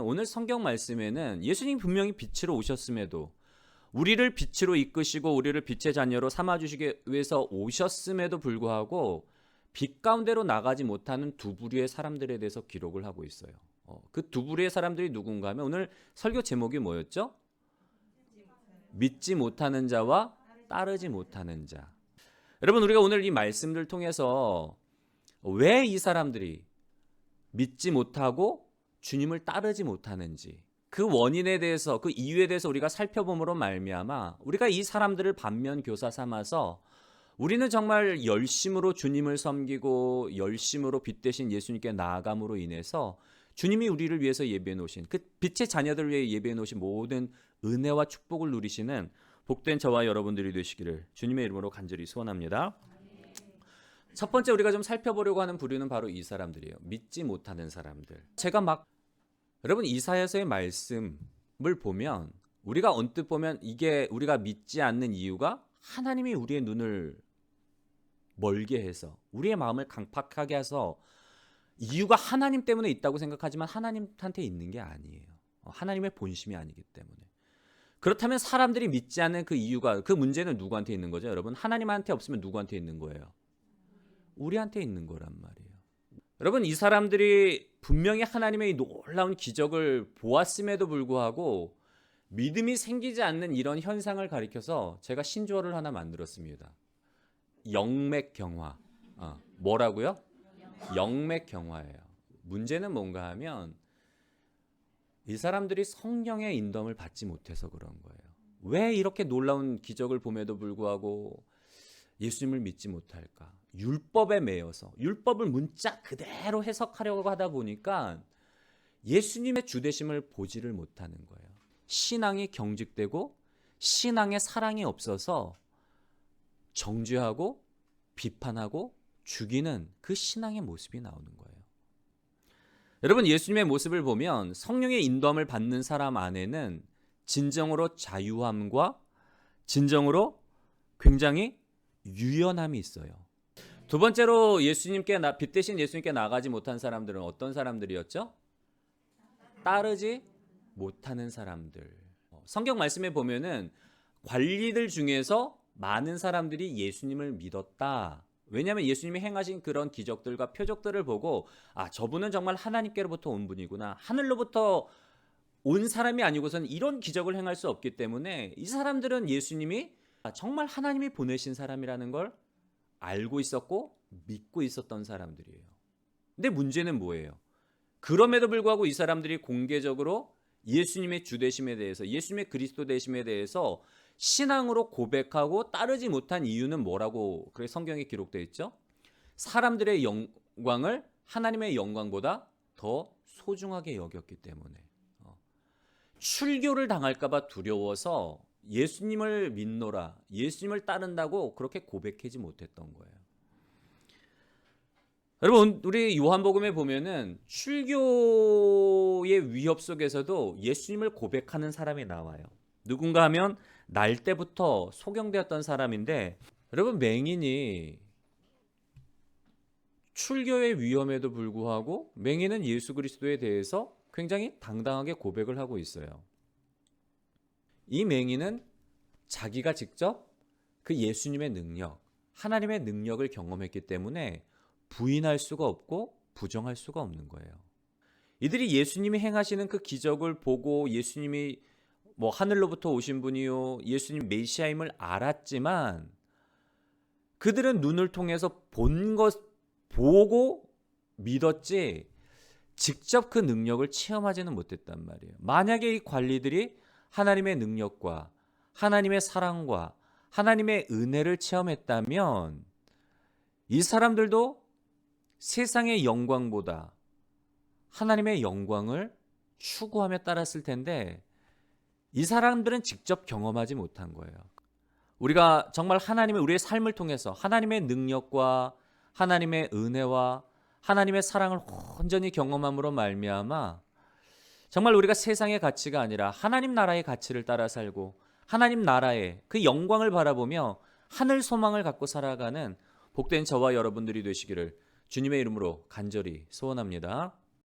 오늘 성경 말씀에는 예수님이 분명히 빛으로 오셨음에도, 우리를 빛으로 이끄시고 우리를 빛의 자녀로 삼아주시기 위해서 오셨음에도 불구하고 빛 가운데로 나가지 못하는 두 부류의 사람들에 대해서 기록을 하고 있어요. 그 두 부류의 사람들이 누군가 하면, 오늘 설교 제목이 뭐였죠? 믿지 못하는 자와 따르지 못하는 자. 여러분, 우리가 오늘 이 말씀을 통해서 왜 이 사람들이 믿지 못하고 주님을 따르지 못하는지, 그 원인에 대해서, 그 이유에 대해서 우리가 살펴봄으로 말미암아 우리가 이 사람들을 반면 교사 삼아서 우리는 정말 열심으로 주님을 섬기고 열심으로 빛 대신 예수님께 나아감으로 인해서 주님이 우리를 위해서 예비해 놓으신, 그 빛의 자녀들을 위해 예비해 놓으신 모든 은혜와 축복을 누리시는 복된 저와 여러분들이 되시기를 주님의 이름으로 간절히 소원합니다. 첫 번째 우리가 좀 살펴보려고 하는 부류는 바로 이 사람들이에요. 믿지 못하는 사람들. 여러분, 이사야서의 말씀을 보면 우리가 언뜻 보면 이게 우리가 믿지 않는 이유가 하나님이 우리의 눈을 멀게 해서, 우리의 마음을 강팍하게 해서, 이유가 하나님 때문에 있다고 생각하지만 하나님한테 있는 게 아니에요. 하나님의 본심이 아니기 때문에. 그렇다면 사람들이 믿지 않는 그 이유가, 그 문제는 누구한테 있는 거죠? 여러분, 하나님한테 없으면 누구한테 있는 거예요? 우리한테 있는 거란 말이에요. 여러분, 이 사람들이 분명히 하나님의 이 놀라운 기적을 보았음에도 불구하고 믿음이 생기지 않는 이런 현상을 가리켜서 제가 신조어를 하나 만들었습니다. 영맥경화. 뭐라고요? 영맥경화예요. 문제는 뭔가 하면 이 사람들이 성령의 인도함을 받지 못해서 그런 거예요. 왜 이렇게 놀라운 기적을 봄에도 불구하고 예수님을 믿지 못할까? 율법에 매여서, 율법을 문자 그대로 해석하려고 하다 보니까 예수님의 주되심을 보지를 못하는 거예요. 신앙이 경직되고 신앙의 사랑이 없어서 정죄하고 비판하고 죽이는 그 신앙의 모습이 나오는 거예요. 여러분, 예수님의 모습을 보면 성령의 인도함을 받는 사람 안에는 진정으로 자유함과 진정으로 굉장히 유연함이 있어요. 두 번째로 빛 대신 예수님께 나가지 못한 사람들은 어떤 사람들이었죠? 따르지 못하는 사람들. 성경 말씀에 보면은 관리들 중에서 많은 사람들이 예수님을 믿었다. 왜냐하면 예수님이 행하신 그런 기적들과 표적들을 보고, 저분은 정말 하나님께로부터 온 분이구나, 하늘로부터 온 사람이 아니고서는 이런 기적을 행할 수 없기 때문에 이 사람들은 예수님이 정말 하나님이 보내신 사람이라는 걸 알고 있었고 믿고 있었던 사람들이에요. 근데 문제는 뭐예요? 그럼에도 불구하고 이 사람들이 공개적으로 예수님의 주되심에 대해서, 예수님의 그리스도 되심에 대해서 신앙으로 고백하고 따르지 못한 이유는 뭐라고 성경에 기록되어 있죠? 사람들의 영광을 하나님의 영광보다 더 소중하게 여겼기 때문에, 출교를 당할까 봐 두려워서 예수님을 믿노라, 예수님을 따른다고 그렇게 고백하지 못했던 거예요. 여러분, 우리 요한복음에 보면은 출교의 위협 속에서도 예수님을 고백하는 사람이 나와요. 누군가 하면 날 때부터 소경되었던 사람인데, 여러분, 맹인이 출교의 위험에도 불구하고 맹인은 예수 그리스도에 대해서 굉장히 당당하게 고백을 하고 있어요. 이 맹인은 자기가 직접 그 예수님의 능력, 하나님의 능력을 경험했기 때문에 부인할 수가 없고 부정할 수가 없는 거예요. 이들이 예수님이 행하시는 그 기적을 보고 예수님이 하늘로부터 오신 분이요, 예수님 메시아임을 알았지만 그들은 눈을 통해서 보고 믿었지 직접 그 능력을 체험하지는 못했단 말이에요. 만약에 이 관리들이 하나님의 능력과 하나님의 사랑과 하나님의 은혜를 체험했다면 이 사람들도 세상의 영광보다 하나님의 영광을 추구하며 따랐을 텐데 이 사람들은 직접 경험하지 못한 거예요. 우리가 정말 우리의 삶을 통해서 하나님의 능력과 하나님의 은혜와 하나님의 사랑을 온전히 경험함으로 말미암아 정말 우리가 세상의 가치가 아니라 하나님 나라의 가치를 따라 살고 하나님 나라의 그 영광을 바라보며 하늘 소망을 갖고 살아가는 복된 저와 여러분들이 되시기를 주님의 이름으로 간절히 소원합니다.